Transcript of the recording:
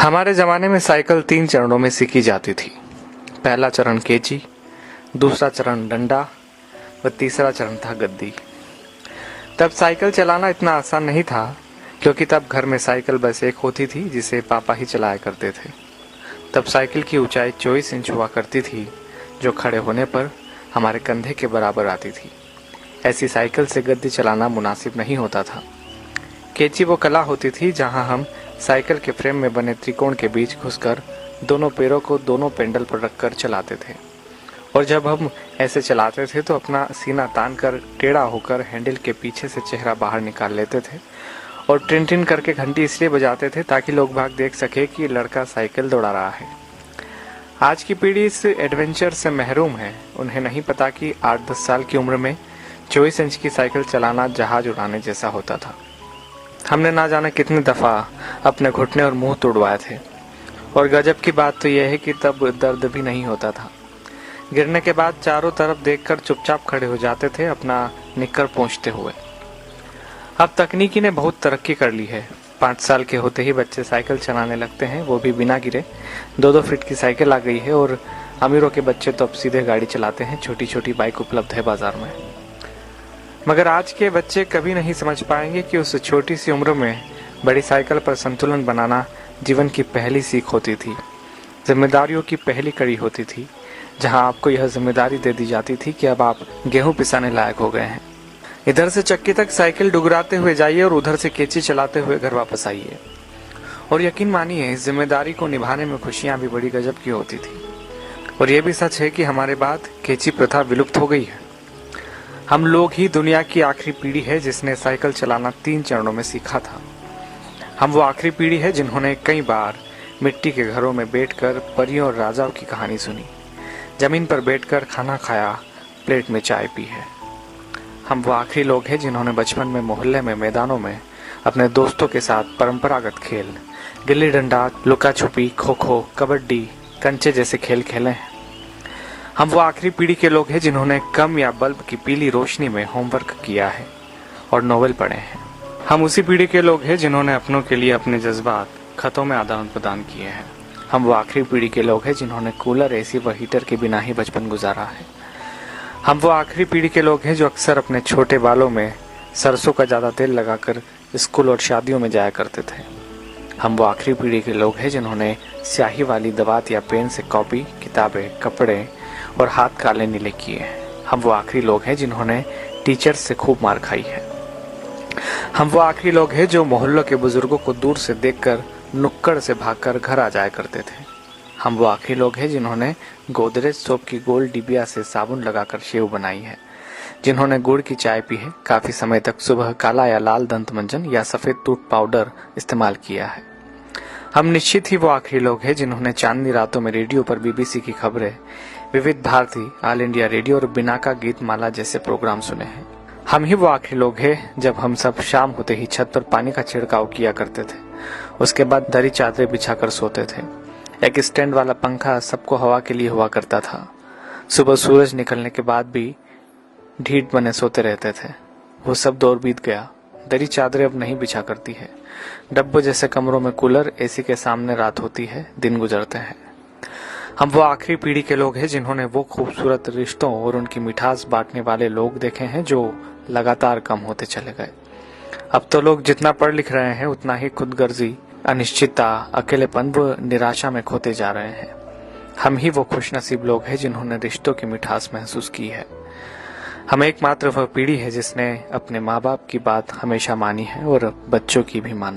हमारे ज़माने में साइकिल 3 चरणों में सीखी जाती थी। पहला चरण केची, दूसरा चरण डंडा व तीसरा चरण था गद्दी। तब साइकिल चलाना इतना आसान नहीं था, क्योंकि तब घर में साइकिल बस एक होती थी जिसे पापा ही चलाया करते थे। तब साइकिल की ऊंचाई 24 इंच हुआ करती थी, जो खड़े होने पर हमारे कंधे के बराबर आती थी। ऐसी साइकिल से गद्दी चलाना मुनासिब नहीं होता था। केची वो कला होती थी जहां हम साइकिल के फ्रेम में बने त्रिकोण के बीच घुसकर दोनों पैरों को दोनों पेंडल पर रखकर चलाते थे। और जब हम ऐसे चलाते थे तो अपना सीना तान कर टेढ़ा होकर हैंडल के पीछे से चेहरा बाहर निकाल लेते थे और टिन टिन करके घंटी इसलिए बजाते थे ताकि लोग भाग देख सके कि लड़का साइकिल दौड़ा रहा है। आज की पीढ़ी इस एडवेंचर से महरूम है। उन्हें नहीं पता कि 8-10 साल की उम्र में 24 इंच की साइकिल चलाना जहाज उड़ाने जैसा होता था। हमने ना जाने कितनी दफ़ा अपने घुटने और मुंह तोड़वाए थे। और गजब की बात तो यह है कि तब दर्द भी नहीं होता था। गिरने के बाद चारों तरफ देखकर चुपचाप खड़े हो जाते थे, अपना निक्कर पोंछते हुए। अब तकनीकी ने बहुत तरक्की कर ली है। 5 साल के होते ही बच्चे साइकिल चलाने लगते हैं, वो भी बिना गिरे। 2-2 फीट की साइकिल आ गई है और अमीरों के बच्चे तो अब सीधे गाड़ी चलाते हैं। छोटी छोटी बाइक उपलब्ध है बाजार में। मगर आज के बच्चे कभी नहीं समझ पाएंगे कि उस छोटी सी उम्र में बड़ी साइकिल पर संतुलन बनाना जीवन की पहली सीख होती थी, जिम्मेदारियों की पहली कड़ी होती थी, जहां आपको यह जिम्मेदारी दे दी जाती थी कि अब आप गेहूं पिसाने लायक हो गए हैं। इधर से चक्की तक साइकिल डुगराते हुए जाइए और उधर से केची चलाते हुए घर वापस आइए। और यकीन मानिए, इस जिम्मेदारी को निभाने में खुशियां भी बड़ी गजब की होती थी। और यह भी सच है कि हमारे बाद केची प्रथा विलुप्त हो गई है। हम लोग ही दुनिया की आखिरी पीढ़ी है जिसने साइकिल चलाना 3 चरणों में सीखा था। हम वो आखिरी पीढ़ी है जिन्होंने कई बार मिट्टी के घरों में बैठकर परियों और राजाओं की कहानी सुनी, जमीन पर बैठकर खाना खाया, प्लेट में चाय पी है। हम वो आखिरी लोग हैं जिन्होंने बचपन में मोहल्ले में मैदानों में अपने दोस्तों के साथ परंपरागत खेल, गिल्ली डंडा, लुका छुपी, खो खो, कबड्डी, कंचे जैसे खेल खेले हैं। हम वो आखिरी पीढ़ी के लोग हैं जिन्होंने कम या बल्ब की पीली रोशनी में होमवर्क किया है और नोवेल पढ़े हैं। हम उसी पीढ़ी के लोग हैं जिन्होंने अपनों के लिए अपने जज्बात खतों में आदान प्रदान किए हैं। हम वो आखिरी पीढ़ी के लोग हैं जिन्होंने कूलर, एसी व हीटर के बिना ही बचपन गुजारा है। हम वो आखिरी पीढ़ी के लोग हैं जो अक्सर अपने छोटे बालों में सरसों का ज़्यादा तेल लगाकर स्कूल और शादियों में जाया करते थे। हम वो आखिरी पीढ़ी के लोग हैं जिन्होंने स्याही वाली दवात या पेन से कॉपी, किताबें, कपड़े और हाथ काले नीले किए हैं। हम वो आखिरी लोग हैं जिन्होंने टीचर से खूब मार खाई है। हम वो आखिरी लोग हैं जो मोहल्लों के बुजुर्गों को दूर से देखकर नुक्कड़ से भागकर घर आ जाया करते थे। हम वो आखिरी लोग हैं जिन्होंने गोदरेज सोप की गोल डिबिया से साबुन लगाकर शेव बनाई है, जिन्होंने गुड़ की चाय पी है, काफी समय तक सुबह काला या लाल दंत मंजन या सफेद टूथ पाउडर इस्तेमाल किया है। हम निश्चित ही वो आखिरी लोग हैं जिन्होंने चांदनी रातों में रेडियो पर बीबीसी की खबरें, विविध भारती, ऑल इंडिया रेडियो और बिनाका गीत माला जैसे प्रोग्राम सुने हैं। हम ही वो आखिरी लोग हैं जब हम सब शाम होते ही छत पर पानी का छिड़काव किया करते थे। उसके बाद दरी चादरें बिछाकर सोते थे। एक स्टैंड वाला पंखा सबको हवा के लिए हुआ करता था। सुबह सूरज निकलने के बाद भी ढीठ बने सोते रहते थे। वो सब दौर बीत गया। दरी चादरें अब नहीं बिछा करती है। डब्बों जैसे कमरों में कूलर, एसी के सामने रात होती है, दिन गुजरते हैं। हम वो आखिरी पीढ़ी के लोग हैं जिन्होंने वो खूबसूरत रिश्तों और उनकी मिठास बांटने वाले लोग देखे हैं जो लगातार कम होते चले गए। अब तो लोग जितना पढ़ लिख रहे हैं उतना ही खुदगर्जी, अनिश्चितता, अकेलेपन व निराशा में खोते जा रहे हैं। हम ही वो खुशनसीब लोग हैं जिन्होंने रिश्तों की मिठास महसूस की है। हम एकमात्र वह पीढ़ी है जिसने अपने माँ बाप की बात हमेशा मानी है और बच्चों की भी मान